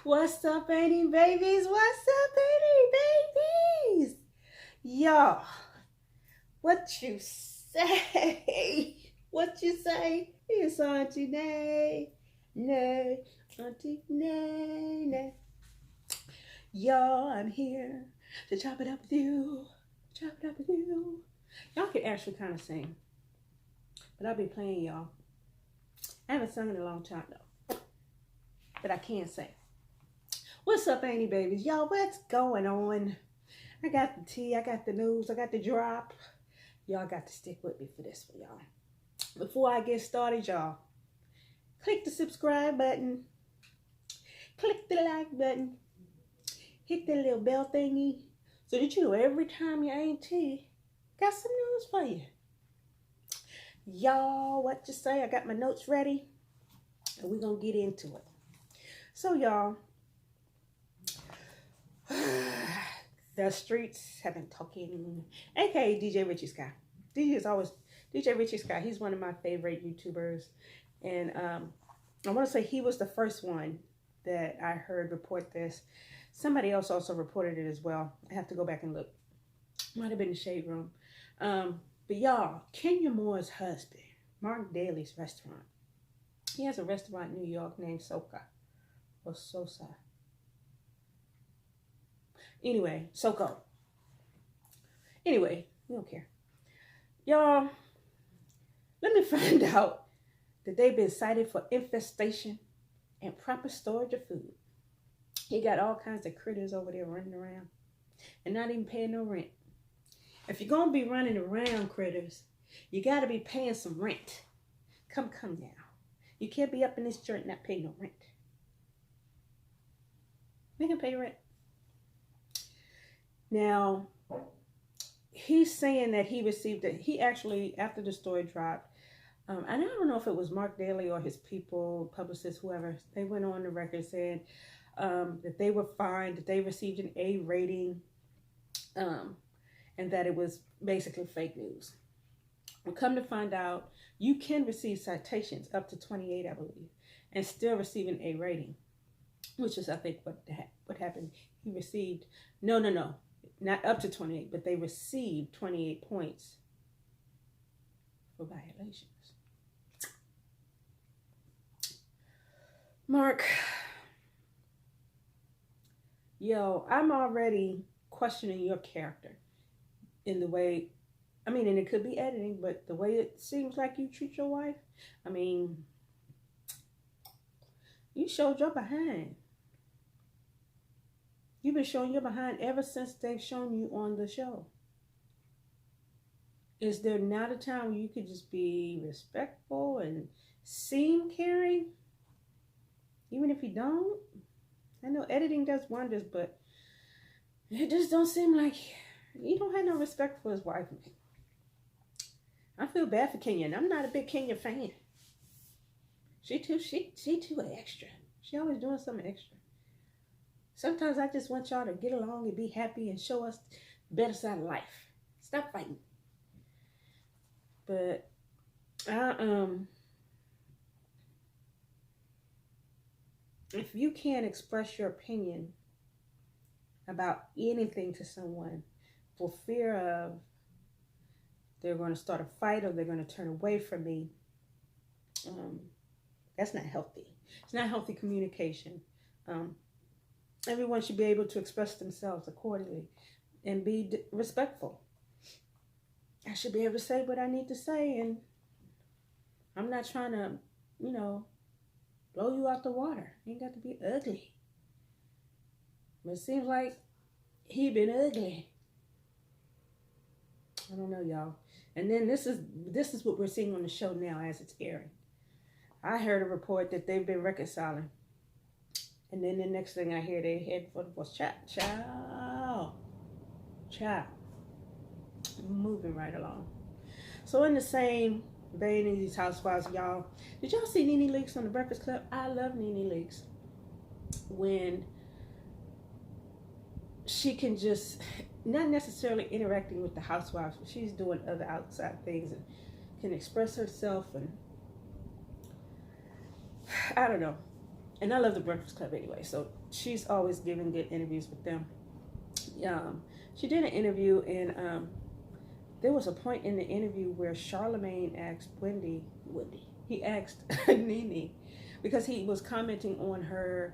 What's up, Auntie babies? What's up, Auntie babies? Y'all, what you say? What you say? It's Auntie Nene, Auntie Nene. Y'all, I'm here to chop it up with you. Chop it up with you. Y'all can actually kind of sing, but I'll be playing y'all. I haven't sung in a long time though, but I can sing. What's up, Auntie babies? Y'all, what's going on? I got the tea, I got the news, I got the drop. Y'all got to stick with me for this one, y'all. Before I get started, y'all, click the subscribe button, click the like button, hit that little bell thingy so that you know every time your auntie got some news for you. Y'all, what you say? I got my notes ready and we're gonna get into it. So y'all, the streets have been talking, aka DJ Richie Sky. DJ Richie Sky. He's one of my favorite YouTubers, and I want to say he was the first one that I heard report this. Somebody else also reported it as well. I have to go back and look. Might have been the Shade Room. But y'all, Kenya Moore's husband, Marc Daly's restaurant. He has a restaurant in New York named Soka or Sosa. Anyway, Soko. Anyway, we don't care. Y'all, let me find out that they've been cited for infestation and proper storage of food. He got all kinds of critters over there running around and not even paying no rent. If you're going to be running around, critters, you got to be paying some rent. Come now. You can't be up in this joint and not pay no rent. They can pay rent. Now, he's saying that he received it. He actually, after the story dropped, and I don't know if it was Marc Daly or his people, publicists, whoever, they went on the record saying that they were fined, that they received an A rating, and that it was basically fake news. Well, come to find out, you can receive citations up to 28, I believe, and still receive an A rating, which is, I think, what happened. He received, no, not up to 28, but they received 28 points for violations. Mark, yo, I'm already questioning your character in the way, and it could be editing, but the way it seems like you treat your wife, you showed your behind. You've been showing your behind ever since they've shown you on the show. Is there not a time where you could just be respectful and seem caring? Even if you don't? I know editing does wonders, but it just don't seem like you don't have no respect for his wife. I feel bad for Kenya, and I'm not a big Kenya fan. She too extra. She always doing something extra. Sometimes I just want y'all to get along and be happy and show us the better side of life. Stop fighting. But if you can't express your opinion about anything to someone for fear of they're going to start a fight or they're going to turn away from me, that's not healthy. It's not healthy communication. Everyone should be able to express themselves accordingly and be respectful. I should be able to say what I need to say, and I'm not trying to, blow you out the water. Ain't got to be ugly. But it seems like he been ugly. I don't know, y'all. And then this is what we're seeing on the show now as it's airing. I heard a report that they've been reconciling. And then the next thing I hear, they head for the divorce. Child. Moving right along. So in the same vein in these housewives, y'all, did y'all see Nene Leakes on the Breakfast Club? I love Nene Leakes. When she can just, not necessarily interacting with the housewives, but she's doing other outside things and can express herself, and I don't know. and I love the Breakfast Club anyway, so she's always giving good interviews with them. She did an interview, and there was a point in the interview where Charlemagne asked he asked Nene, because he was commenting on her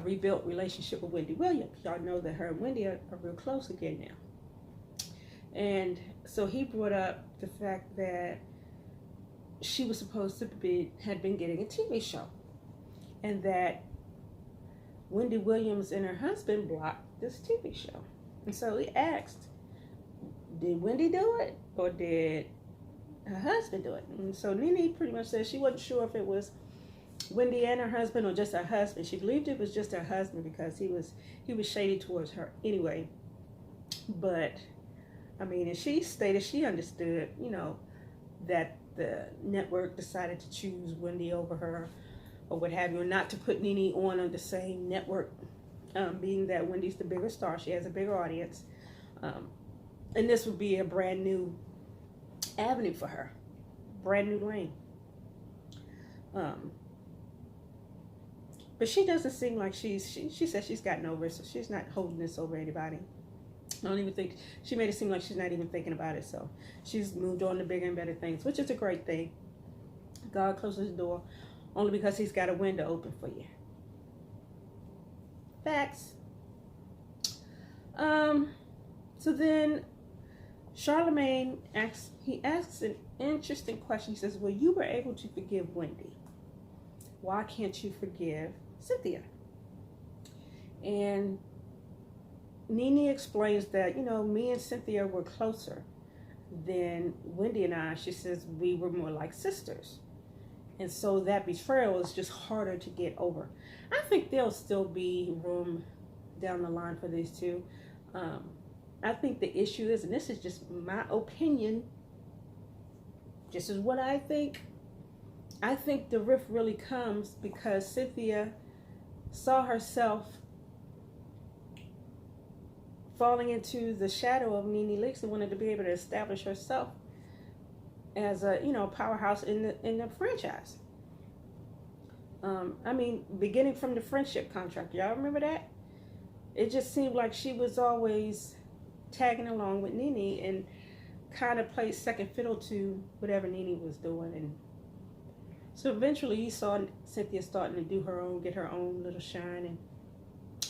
rebuilt relationship with Wendy Williams. Y'all know that her and Wendy are real close again now. And so he brought up the fact that she was supposed to had been getting a TV show, and that Wendy Williams and her husband blocked this TV show. And so he asked, did Wendy do it, or did her husband do it? And so Nene pretty much said she wasn't sure if it was Wendy and her husband or just her husband. She believed it was just her husband because he was shady towards her anyway. But I mean, and she stated she understood, you know, that the network decided to choose Wendy over her or what have you, or not to put Nene on the same network, being that Wendy's the bigger star. She has a bigger audience. And this would be a brand new avenue for her, brand new lane. But she doesn't seem like she says she's gotten over it, so she's not holding this over anybody. I don't even think, she made it seem like she's not even thinking about it, so she's moved on to bigger and better things, which is a great thing. God closes the door only because he's got a window open for you. Facts. So then Charlemagne asks an interesting question. He says, well, you were able to forgive Wendy. Why can't you forgive Cynthia? And Nene explains that, you know, me and Cynthia were closer than Wendy and I. She says we were more like sisters. And so that betrayal is just harder to get over. I think there'll still be room down the line for these two. I think the issue is, and this is just my opinion, this is what I think the rift really comes because Cynthia saw herself falling into the shadow of Nene Leakes and wanted to be able to establish herself as a, you know, powerhouse in the franchise. I mean, beginning from the friendship contract, y'all remember that? It just seemed like she was always tagging along with Nene and kind of played second fiddle to whatever Nene was doing. And so eventually he saw Cynthia starting to do her own, get her own little shine, and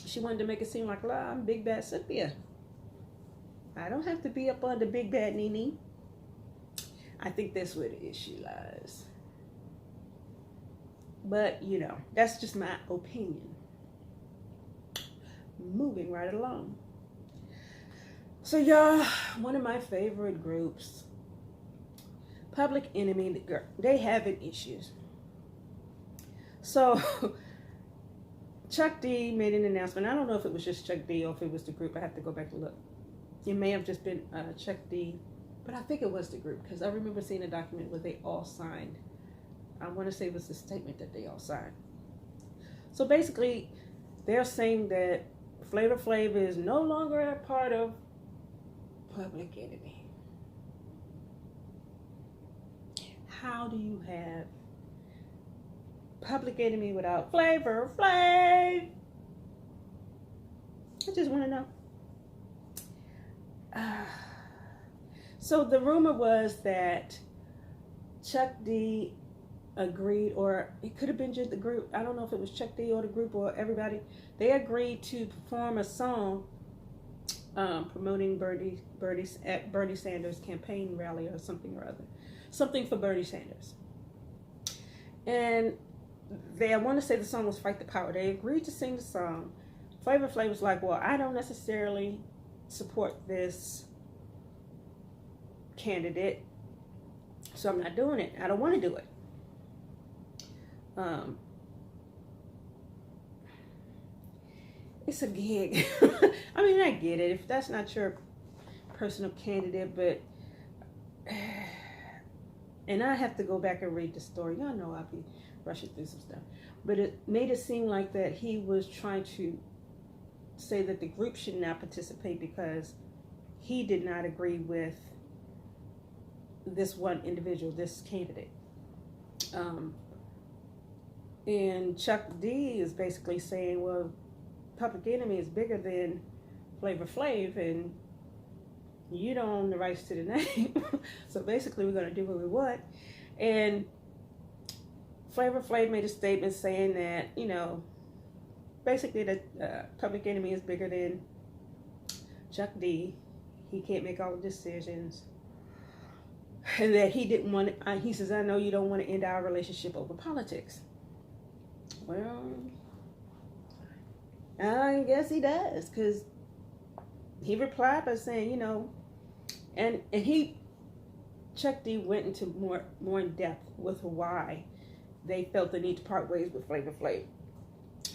she wanted to make it seem like, well, I'm big bad Cynthia. I don't have to be up under big bad Nene. I think that's where the issue lies. But, you know, that's just my opinion. Moving right along. So, y'all, one of my favorite groups, Public Enemy, they having issues. So, Chuck D made an announcement. I don't know if it was just Chuck D or if it was the group. I have to go back and look. It may have just been Chuck D, but I think it was the group because I remember seeing a document where they all signed. I want to say it was the statement that they all signed. So basically, they're saying that Flavor Flav is no longer a part of Public Enemy. How do you have Public Enemy without Flavor Flav? I just want to know. So the rumor was that Chuck D agreed, or it could have been just the group. I don't know if it was Chuck D or the group or everybody. They agreed to perform a song promoting Bernie Sanders' campaign rally or something or other. Something for Bernie Sanders. And I want to say the song was Fight the Power. They agreed to sing the song. Flavor Flav was like, well, I don't necessarily support this candidate, so I'm not doing it. I don't want to do it. It's a gig. I mean, I get it if that's not your personal candidate, but and I have to go back and read the story. Y'all know I'll be rushing through some stuff, but it made it seem like that he was trying to say that the group should not participate because he did not agree with this one individual, this candidate. And Chuck D is basically saying, well, Public Enemy is bigger than Flavor Flav, and you don't own the rights to the name. So basically, we're going to do what we want. And Flavor Flav made a statement saying that, you know, basically that Public Enemy is bigger than Chuck D. He can't make all the decisions. And that he didn't want to, he says, I know you don't want to end our relationship over politics. Well, I guess he does, because he replied by saying, you know, and Chuck D went into more in depth with why they felt the need to part ways with Flavor Flav.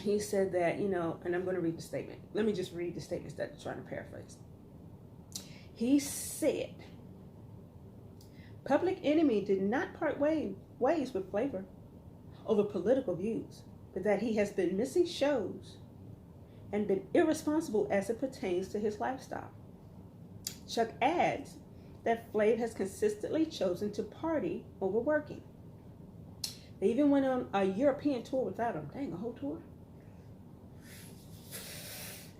He said that, you know, and I'm going to read the statement. Let me just read the statements that I'm trying to paraphrase. He said, Public Enemy did not part ways with Flavor over political views, but that he has been missing shows and been irresponsible as it pertains to his lifestyle. Chuck adds that Flav has consistently chosen to party over working. They even went on a European tour without him. Dang, a whole tour?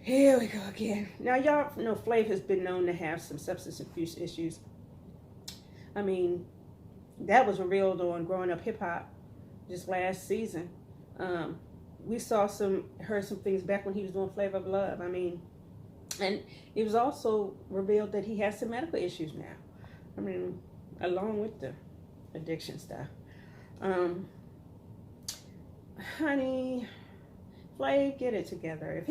Here we go again. Now, y'all know Flav has been known to have some substance abuse issues. I mean, that was revealed on Growing Up Hip Hop just last season. We heard some things back when he was doing Flavor of Love. I mean, and it was also revealed that he has some medical issues now. I mean, along with the addiction stuff. Honey, Flav, get it together. I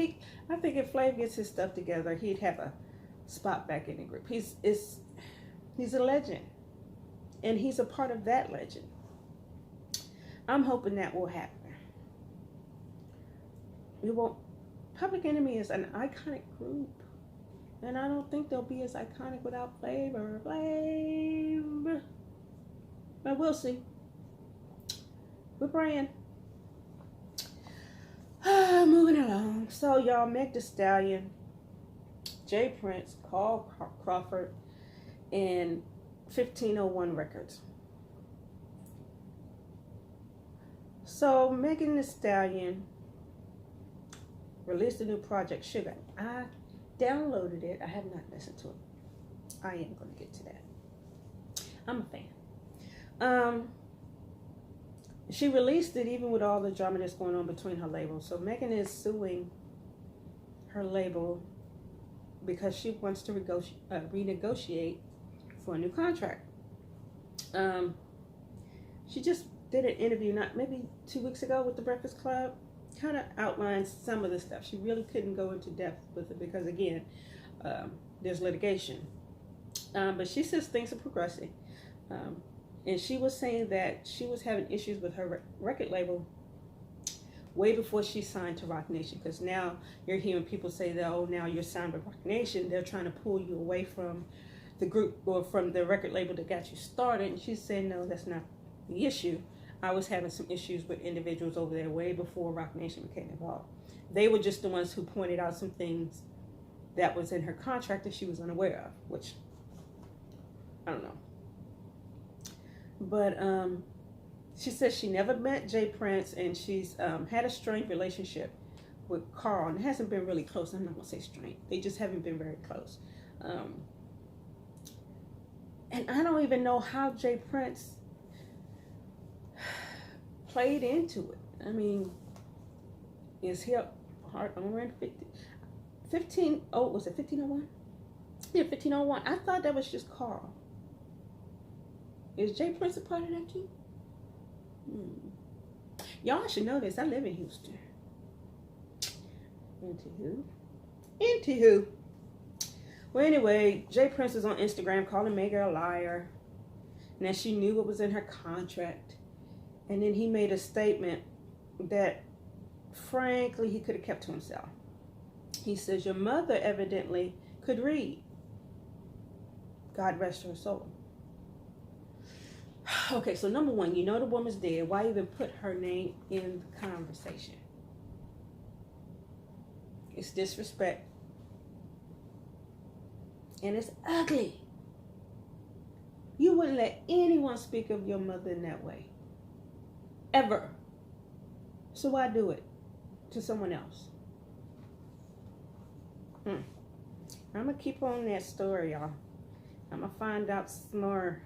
think if Flav gets his stuff together, he'd have a spot back in the group. He's a legend, and he's a part of that legend. I'm hoping that will happen. We won't. Public Enemy is an iconic group, and I don't think they'll be as iconic without Flavor Flav. But we'll see. We're praying. Moving along. So, y'all, Meg Thee Stallion, J Prince, Crawford, and 1501 Records. So, Megan Thee Stallion released a new project, Sugar. I downloaded it. I have not listened to it. I am going to get to that. I'm a fan. She released it even with all the drama that's going on between her labels. So Megan is suing her label because she wants to renegotiate for a new contract. She just did an interview maybe 2 weeks ago with the Breakfast Club. Kind of outlined some of the stuff. She really couldn't go into depth with it because, again, there's litigation. But she says things are progressing. And she was saying that she was having issues with her record label way before she signed to Roc Nation. Because now you're hearing people say that, oh, now you're signed with Roc Nation. They're trying to pull you away from the group or from the record label that got you started. And she's saying, no, that's not the issue. I was having some issues with individuals over there way before Roc Nation became involved. They were just the ones who pointed out some things that was in her contract that she was unaware of, which, I don't know. But she says she never met J Prince, and she's had a strained relationship with Carl, and it hasn't been really close. I'm not going to say strained. They just haven't been very close. And I don't even know how J Prince played into it. I mean, is he up hard on 15? Oh, was it 1501? Yeah, 1501. I thought that was just Carl. Is J Prince a part of that too? Y'all should know this. I live in Houston. Anywho. Well, anyway, J Prince is on Instagram calling Megan a liar, and that she knew what was in her contract. And then he made a statement that, frankly, he could have kept to himself. He says, your mother evidently could read. God rest her soul. Okay, so number one, you know the woman's dead. Why even put her name in the conversation? It's disrespect. And it's ugly. You wouldn't let anyone speak of your mother in that way. Ever. So why do it to someone else? I'm gonna keep on that story, y'all. I'm gonna find out some more.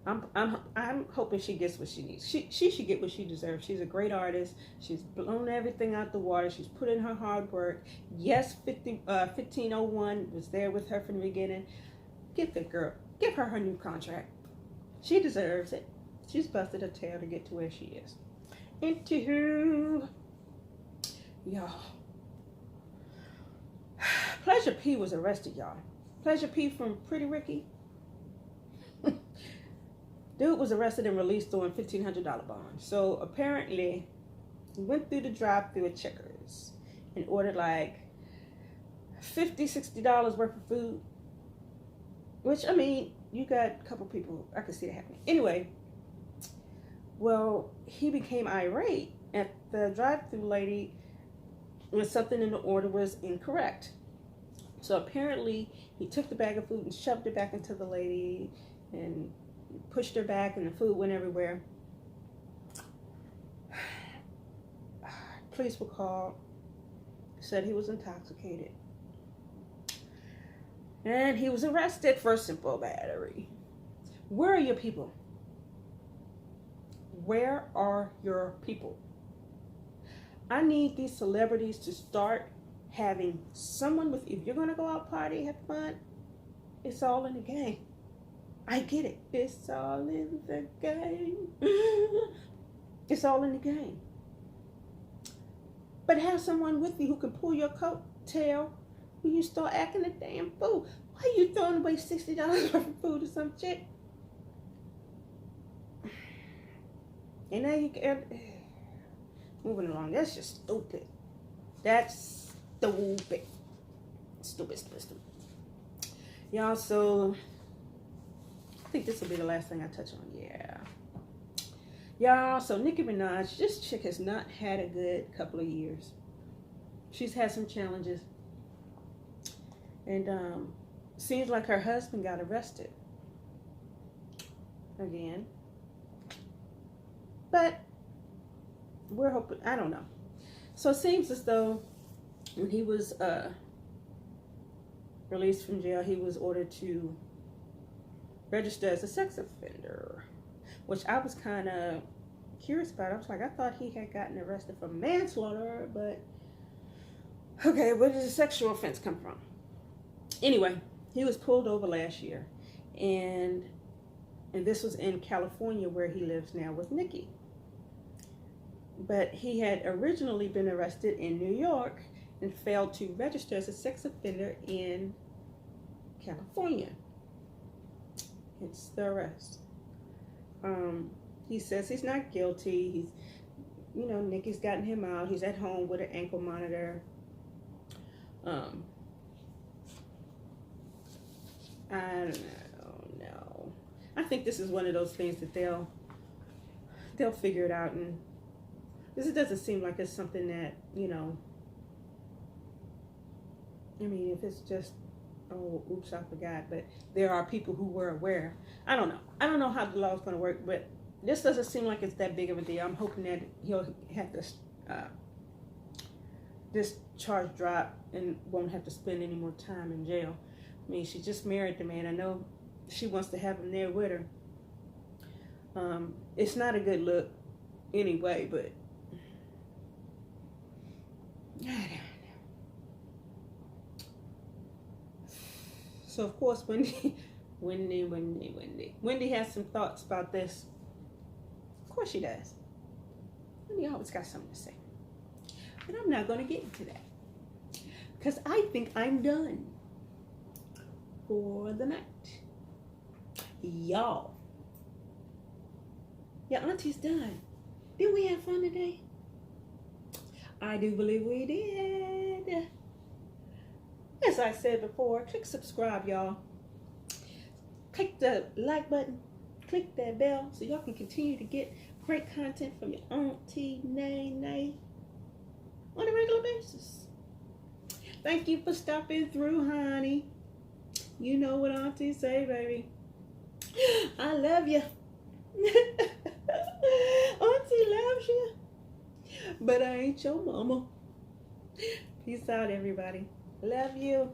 I'm hoping she gets what she needs. She should get what she deserves. She's a great artist. She's blown everything out the water. She's put in her hard work. Yes, 1501 was there with her from the beginning. Give her her new contract. She deserves it. She's busted her tail to get to where she is. Anywho, y'all. Pleasure P was arrested, y'all. Pleasure P from Pretty Ricky. Dude was arrested and released on $1,500 bond. So apparently, he went through the drive-thru at Checkers and ordered like $50, $60 worth of food. Which, I mean, you got a couple people, I could see that happening. Anyway, well, he became irate at the drive-thru lady when something in the order was incorrect. So apparently, he took the bag of food and shoved it back into the lady and pushed her back, and the food went everywhere. Police were called, said he was intoxicated, and he was arrested for simple battery. Where are your people? Where are your people? I need these celebrities to start having someone with, if you're going to go out party, have fun, it's all in the game. I get it. It's all in the game. It's all in the game. But have someone with you who can pull your coattail when you start acting a damn fool. Why are you throwing away $60 worth of food to some chick? And now you can... Moving along. That's just stupid. That's stupid. Stupid. Y'all, so... I think this will be the last thing I touch on. Yeah. Y'all, so Nicki Minaj, this chick has not had a good couple of years. She's had some challenges. And seems like her husband got arrested again. But we're hoping, I don't know. So it seems as though when he was released from jail, he was ordered to register as a sex offender, which I was kind of curious about. I was like, I thought he had gotten arrested for manslaughter, but okay, where does a sexual offense come from? Anyway, he was pulled over last year, and this was in California where he lives now with Nicki. But he had originally been arrested in New York and failed to register as a sex offender in California. It's the arrest. He says he's not guilty. He's, Nicki's gotten him out. He's at home with an ankle monitor. I don't know. I think this is one of those things that they'll figure it out, and this doesn't seem like it's something that, I mean, if it's just, oh, oops, I forgot, but there are people who were aware. I don't know. I don't know how the law is going to work, but this doesn't seem like it's that big of a deal. I'm hoping that he'll have this charge drop and won't have to spend any more time in jail. I mean, she just married the man. I know she wants to have him there with her. It's not a good look anyway, but I don't know. So, of course, Wendy has some thoughts about this. Of course she does. Wendy always got something to say. But I'm not going to get into that, because I think I'm done for the night. Y'all. Your auntie's done. Didn't we have fun today? I do believe we did. As I said before, click subscribe, y'all. Click the like button. Click that bell so y'all can continue to get great content from your auntie, Nene, on a regular basis. Thank you for stopping through, honey. You know what auntie say, baby. I love you. Auntie loves Porsha. But I ain't your mama. Peace out, everybody. Love you.